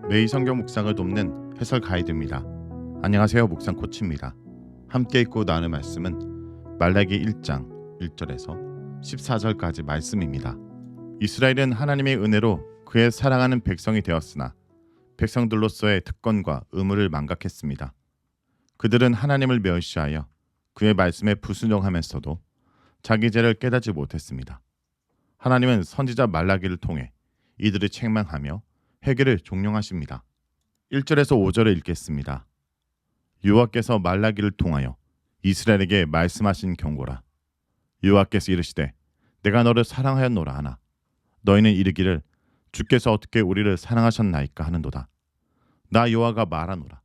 매일 성경 묵상을 돕는 해설 가이드입니다. 안녕하세요. 묵상 코치입니다. 함께 읽고 나누는 말씀은 말라기 1장 1절에서 14절까지 말씀입니다. 이스라엘은 하나님의 은혜로 그의 사랑하는 백성이 되었으나 백성들로서의 특권과 의무를 망각했습니다. 그들은 하나님을 멸시하여 그의 말씀에 불순종하면서도 자기 죄를 깨닫지 못했습니다. 하나님은 선지자 말라기를 통해 이들을 책망하며 회개를 종용하십니다. 1절에서 5절을 읽겠습니다. 여호와께서 말라기를 통하여 이스라엘에게 말씀하신 경고라. 여호와께서 이르시되 내가 너를 사랑하였노라 하나 너희는 이르기를 주께서 어떻게 우리를 사랑하셨나이까 하는도다. 나 여호와가 말하노라.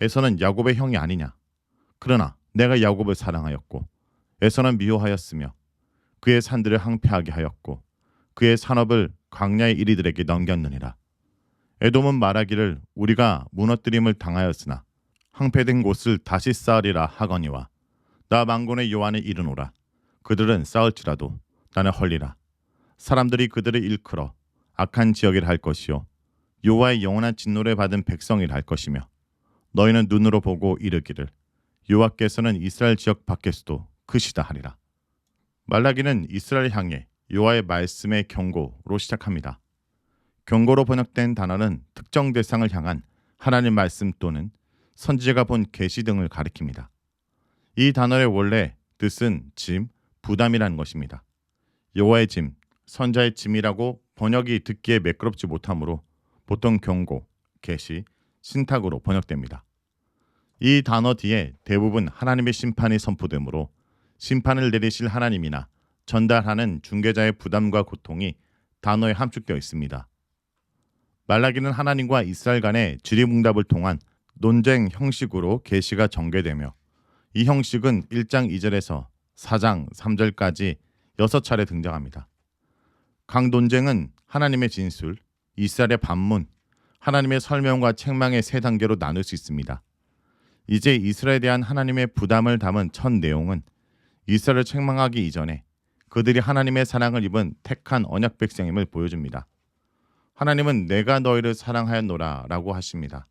에서는 야곱의 형이 아니냐. 그러나 내가 야곱을 사랑하였고 에서는 미워하였으며 그의 산들을 항폐하게 하였고 그의 산업을 광야의 이리들에게 넘겼느니라. 에돔은 말하기를 우리가 무너뜨림을 당하였으나 항폐된 곳을 다시 쌓으리라 하거니와 나 만군의 여호와는 이르노라. 그들은 쌓을지라도 나는 헐리라. 사람들이 그들을 일컬어 악한 지역이라 할 것이요 여호와의 영원한 진노를 받은 백성이라 할 것이며 너희는 눈으로 보고 이르기를 여호와께서는 이스라엘 지역 밖에서도 크시다 하리라. 말라기는 이스라엘 향해 여호와의 말씀의 경고로 시작합니다. 경고로 번역된 단어는 특정 대상을 향한 하나님 말씀 또는 선지자가 본 계시 등을 가리킵니다. 이 단어의 원래 뜻은 짐, 부담이라는 것입니다. 여호와의 짐, 선자의 짐이라고 번역이 듣기에 매끄럽지 못하므로 보통 경고, 계시, 신탁으로 번역됩니다. 이 단어 뒤에 대부분 하나님의 심판이 선포되므로 심판을 내리실 하나님이나 전달하는 중개자의 부담과 고통이 단어에 함축되어 있습니다. 말라기는 하나님과 이스라엘 간의 질의응답을 통한 논쟁 형식으로 계시가 전개되며 이 형식은 1장 2절에서 4장 3절까지 6차례 등장합니다. 각 논쟁은 하나님의 진술, 이스라엘의 반문, 하나님의 설명과 책망의 세 단계로 나눌 수 있습니다. 이제 이스라엘에 대한 하나님의 부담을 담은 첫 내용은 이스라엘을 책망하기 이전에 그들이 하나님의 사랑을 입은 택한 언약 백성임을 보여줍니다. 하나님은 내가 너희를 사랑하였노라 라고 하십니다.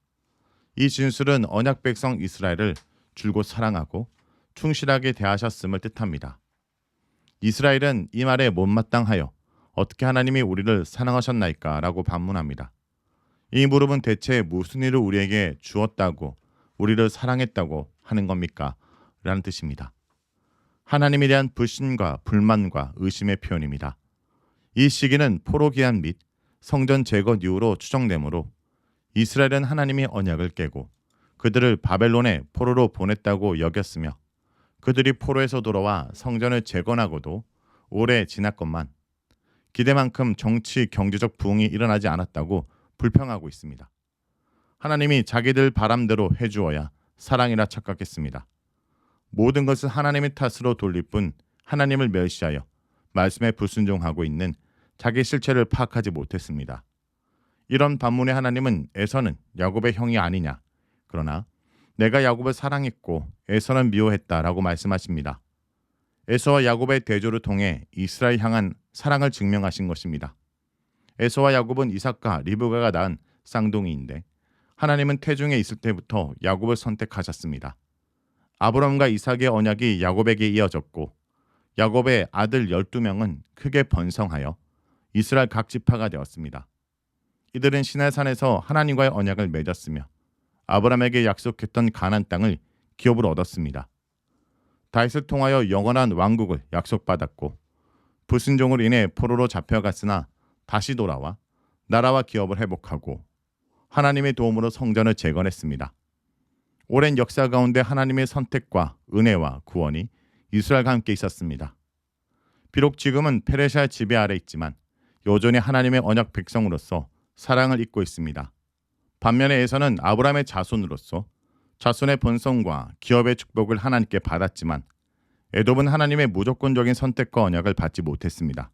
이 진술은 언약 백성 이스라엘을 줄곧 사랑하고 충실하게 대하셨음을 뜻합니다. 이스라엘은 이 말에 못마땅하여 어떻게 하나님이 우리를 사랑하셨나이까 라고 반문합니다. 이 물음은 대체 무슨 일을 우리에게 주었다고 우리를 사랑했다고 하는 겁니까? 라는 뜻입니다. 하나님에 대한 불신과 불만과 의심의 표현입니다. 이 시기는 포로 기한 및 성전 재건 이후로 추정되므로 이스라엘은 하나님이 언약을 깨고 그들을 바벨론에 포로로 보냈다고 여겼으며 그들이 포로에서 돌아와 성전을 재건하고도 오래 지났건만 기대만큼 정치 경제적 부흥이 일어나지 않았다고 불평하고 있습니다. 하나님이 자기들 바람대로 해주어야 사랑이라 착각했습니다. 모든 것을 하나님의 탓으로 돌릴 뿐 하나님을 멸시하여 말씀에 불순종하고 있는 자기 실체를 파악하지 못했습니다. 이런 반문에 하나님은 에서는 야곱의 형이 아니냐. 그러나 내가 야곱을 사랑했고 에서는 미워했다라고 말씀하십니다. 에서와 야곱의 대조를 통해 이스라엘 향한 사랑을 증명하신 것입니다. 에서와 야곱은 이삭과 리브가가 낳은 쌍둥이인데 하나님은 태중에 있을 때부터 야곱을 선택하셨습니다. 아브라함과 이삭의 언약이 야곱에게 이어졌고 야곱의 아들 12명은 크게 번성하여 이스라엘 각 지파가 되었습니다. 이들은 시내산에서 하나님과의 언약을 맺었으며 아브라함에게 약속했던 가나안 땅을 기업으로 얻었습니다. 다윗을 통하여 영원한 왕국을 약속받았고 불순종으로 인해 포로로 잡혀갔으나 다시 돌아와 나라와 기업을 회복하고 하나님의 도움으로 성전을 재건했습니다. 오랜 역사 가운데 하나님의 선택과 은혜와 구원이 이스라엘과 함께 있었습니다. 비록 지금은 페르시아 지배 아래 있지만 여전히 하나님의 언약 백성으로서 사랑을 잇고 있습니다. 반면에 에서는 아브라함의 자손으로서 자손의 번성과 기업의 축복을 하나님께 받았지만 에돔은 하나님의 무조건적인 선택과 언약을 받지 못했습니다.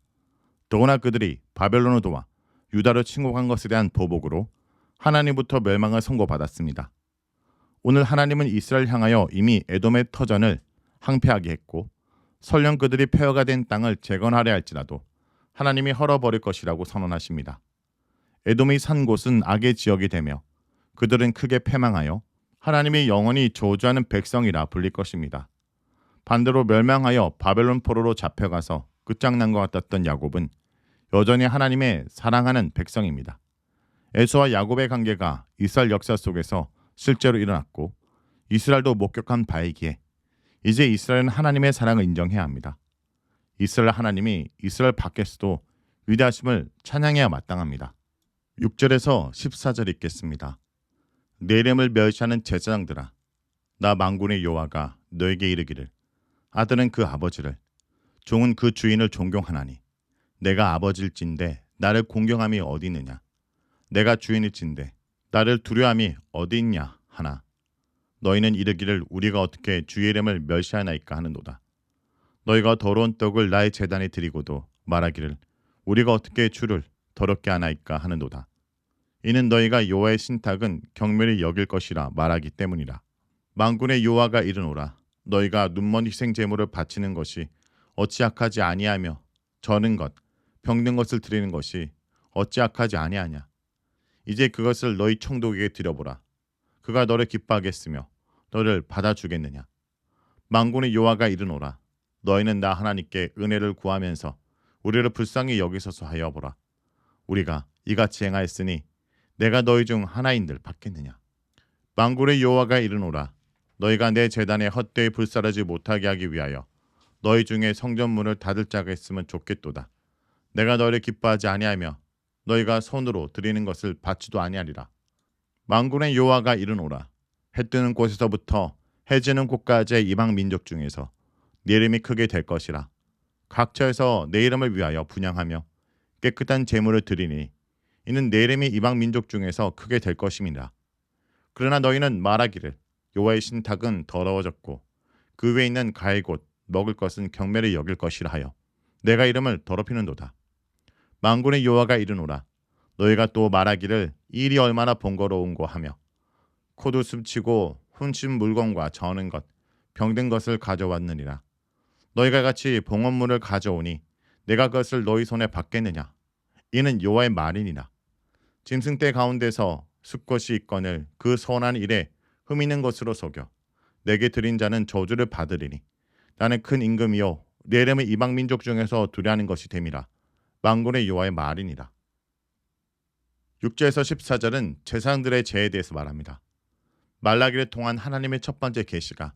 더구나 그들이 바벨론으로 도와 유다를 침공한 것에 대한 보복으로 하나님부터 멸망을 선고받았습니다. 오늘 하나님은 이스라엘 향하여 이미 에돔의 터전을 항폐하게 했고 설령 그들이 폐허가 된 땅을 재건하려 할지라도 하나님이 헐어버릴 것이라고 선언하십니다. 에돔이 산 곳은 악의 지역이 되며 그들은 크게 패망하여 하나님이 영원히 저주하는 백성이라 불릴 것입니다. 반대로 멸망하여 바벨론 포로로 잡혀가서 끝장난 것 같았던 야곱은 여전히 하나님의 사랑하는 백성입니다. 에서와 야곱의 관계가 이스라엘 역사 속에서 실제로 일어났고 이스라엘도 목격한 바이기에 이제 이스라엘은 하나님의 사랑을 인정해야 합니다. 이스라엘 하나님이 이스라엘 밖에서도 위대하심을 찬양해야 마땅합니다. 6절에서 14절 읽겠습니다. 내 이름을 멸시하는 제사장들아, 나 만군의 여호와가 너에게 이르기를 아들은 그 아버지를 종은 그 주인을 존경하나니 내가 아버지일진데 나를 공경함이 어디 있느냐, 내가 주인일진데 나를 두려움이 어디 있냐 하나, 너희는 이르기를 우리가 어떻게 주의 이름을 멸시하나이까 하는도다. 너희가 더러운 떡을 나의 제단에 드리고도 말하기를 우리가 어떻게 주를 더럽게 하나이까 하는도다. 이는 너희가 여호와의 신탁은 경멸히 여길 것이라 말하기 때문이라. 만군의 여호와가 이르노라. 너희가 눈먼 희생 제물을 바치는 것이 어찌 악하지 아니하며 저는 것 병든 것을 드리는 것이 어찌 악하지 아니하냐. 이제 그것을 너희 청독에게 드려보라. 그가 너를 기뻐하겠으며 너를 받아주겠느냐. 만군의 여호와가 이르노라. 너희는 나 하나님께 은혜를 구하면서 우리를 불쌍히 여기소서 하여 보라. 우리가 이같이 행하였으니 내가 너희 중 하나인들 받겠느냐. 만군의 여호와가 이르노라. 너희가 내 제단에 헛되이 불사르지 못하게 하기 위하여 너희 중에 성전문을 닫을 자가 있으면 좋겠도다. 내가 너희를 기뻐하지 아니하며 너희가 손으로 드리는 것을 받지도 아니하리라. 만군의 여호와가 이르노라. 해 뜨는 곳에서부터 해 지는 곳까지의 이방 민족 중에서 네 이름이 크게 될 것이라. 각처에서 내 이름을 위하여 분향하며 깨끗한 제물을 드리니 이는 내 이름이 이방 민족 중에서 크게 될 것임이라. 그러나 너희는 말하기를 여호와의 신탁은 더러워졌고 그 외에 있는 가의 곳 먹을 것은 경멸히 여길 것이라 하여 내가 이름을 더럽히는도다. 만군의 여호와가 이르노라. 너희가 또 말하기를 이 일이 얼마나 번거로운고 하며 코도 숨치고 훔친 물건과 저는 것 병든 것을 가져왔느니라. 너희가 같이 봉헌물을 가져오니 내가 그것을 너희 손에 받겠느냐. 이는 여호와의 말이니라. 짐승떼 가운데서 숫것이 있거늘 그 선한 일에 흠 있는 것으로 속여 내게 드린 자는 저주를 받으리니 나는 큰 임금이요 내 이름을 이방 민족 중에서 두려하는 것이 됨이라. 만군의 여호와의 말이니라. 6절에서 14절은 제사장들의 죄에 대해서 말합니다. 말라기를 통한 하나님의 첫 번째 계시가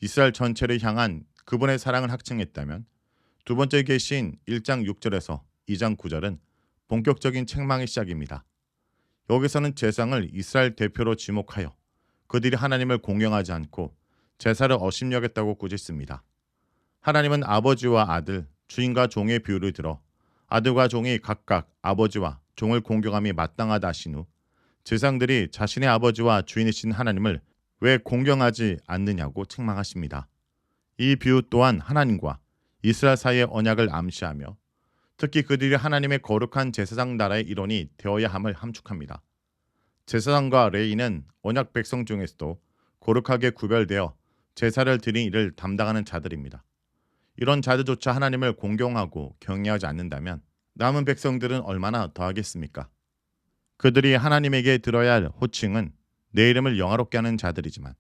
이스라엘 전체를 향한 그분의 사랑을 확증했다면 두 번째 계시인 1장 6절에서 2장 9절은 본격적인 책망의 시작입니다. 여기서는 제사장을 이스라엘 대표로 지목하여 그들이 하나님을 공경하지 않고 제사를 업신여겼다고 꾸짖습니다. 하나님은 아버지와 아들, 주인과 종의 비유를 들어 아들과 종이 각각 아버지와 종을 공경함이 마땅하다 하신 후 제사장들이 자신의 아버지와 주인이신 하나님을 왜 공경하지 않느냐고 책망하십니다. 이 비유 또한 하나님과 이스라엘 사이의 언약을 암시하며 특히 그들이 하나님의 거룩한 제사장 나라의 일원이 되어야 함을 함축합니다. 제사장과 레위는 언약 백성 중에서도 거룩하게 구별되어 제사를 드린 일을 담당하는 자들입니다. 이런 자들조차 하나님을 공경하고 경외하지 않는다면 남은 백성들은 얼마나 더하겠습니까? 그들이 하나님에게 들어야 할 호칭은 내 이름을 영화롭게 하는 자들이지만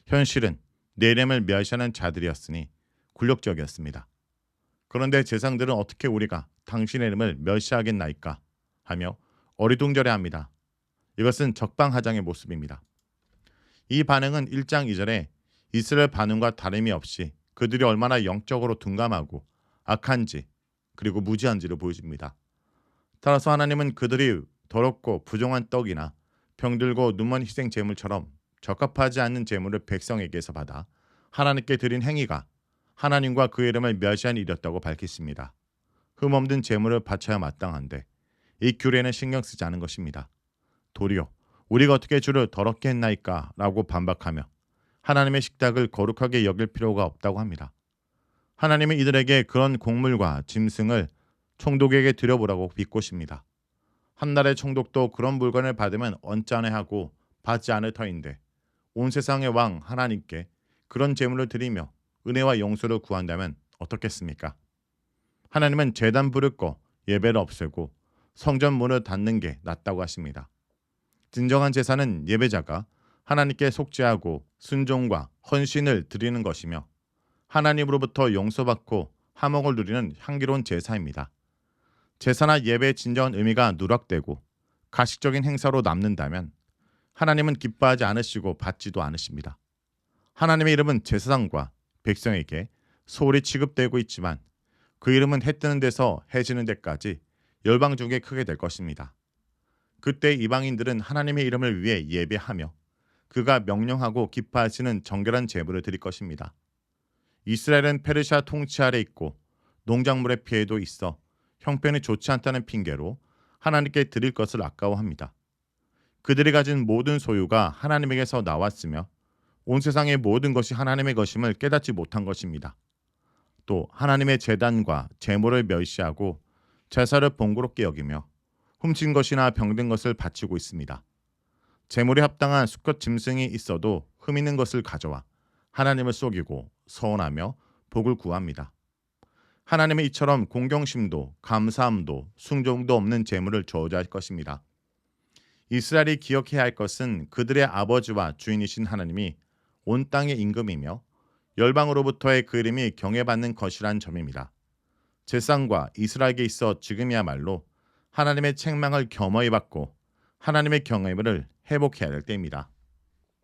현실은 내 이름을 멸시하는 자들이었으니 굴욕적이었습니다. 그런데 제사장들은 어떻게 우리가 당신의 이름을 멸시하겠나이까 하며 어리둥절해합니다. 이것은 적방하장의 모습입니다. 이 반응은 1장 2절에 이스라엘 반응과 다름이 없이 그들이 얼마나 영적으로 둔감하고 악한지 그리고 무지한지를 보여줍니다. 따라서 하나님은 그들이 더럽고 부정한 떡이나 병들고 눈먼 희생 제물처럼 적합하지 않는 제물을 백성에게서 받아 하나님께 드린 행위가 하나님과 그의 이름을 멸시한 일이었다고 밝히십니다. 흠없는 제물을 바쳐야 마땅한데 이 규례는 신경 쓰지 않은 것입니다. 도리어 우리가 어떻게 주를 더럽게 했나이까 라고 반박하며 하나님의 식탁을 거룩하게 여길 필요가 없다고 합니다. 하나님은 이들에게 그런 곡물과 짐승을 총독에게 드려보라고 비꼬십니다. 한 날의 총독도 그런 물건을 받으면 언짢아하고 받지 않을 터인데 온 세상의 왕 하나님께 그런 제물을 드리며 은혜와 용서를 구한다면 어떻겠습니까? 하나님은 제단 부를 거 예배를 없애고 성전 문을 닫는 게 낫다고 하십니다. 진정한 제사는 예배자가 하나님께 속죄하고 순종과 헌신을 드리는 것이며 하나님으로부터 용서받고 화목을 누리는 향기로운 제사입니다. 제사나 예배의 진정한 의미가 누락되고 가식적인 행사로 남는다면 하나님은 기뻐하지 않으시고 받지도 않으십니다. 하나님의 이름은 제사장과 백성에게 소홀히 취급되고 있지만 그 이름은 해 뜨는 데서 해 지는 데까지 열방 중에 크게 될 것입니다. 그때 이방인들은 하나님의 이름을 위해 예배하며 그가 명령하고 기뻐하시는 정결한 제물을 드릴 것입니다. 이스라엘은 페르시아 통치 아래 있고 농작물의 피해도 있어 형편이 좋지 않다는 핑계로 하나님께 드릴 것을 아까워합니다. 그들이 가진 모든 소유가 하나님에게서 나왔으며 온 세상의 모든 것이 하나님의 것임을 깨닫지 못한 것입니다. 또 하나님의 제단과 제물을 멸시하고 제사를 번거롭게 여기며 훔친 것이나 병든 것을 바치고 있습니다. 제물에 합당한 수컷 짐승이 있어도 흠 있는 것을 가져와 하나님을 속이고 서원하며 복을 구합니다. 하나님의 이처럼 공경심도 감사함도 순종도 없는 제물을 저주할 것입니다. 이스라엘이 기억해야 할 것은 그들의 아버지와 주인이신 하나님이 온 땅의 임금이며 열방으로부터의 그 이름이 경외받는 것이란 점입니다. 제사장과 이스라엘에게 있어 지금이야말로 하나님의 책망을 겸허히 받고 하나님의 경외를 회복해야 할 때입니다.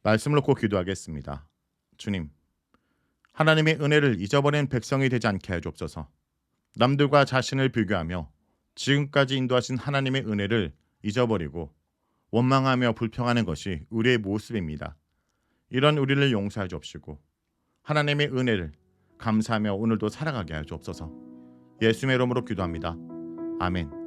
말씀을 놓고 기도하겠습니다. 주님, 하나님의 은혜를 잊어버린 백성이 되지 않게 해 주옵소서. 남들과 자신을 비교하며 지금까지 인도하신 하나님의 은혜를 잊어버리고 원망하며 불평하는 것이 우리의 모습입니다. 이런 우리를 용서해 주옵시고 하나님의 은혜를 감사하며 오늘도 살아가게 하여 주옵소서. 예수님의 이름으로 기도합니다. 아멘.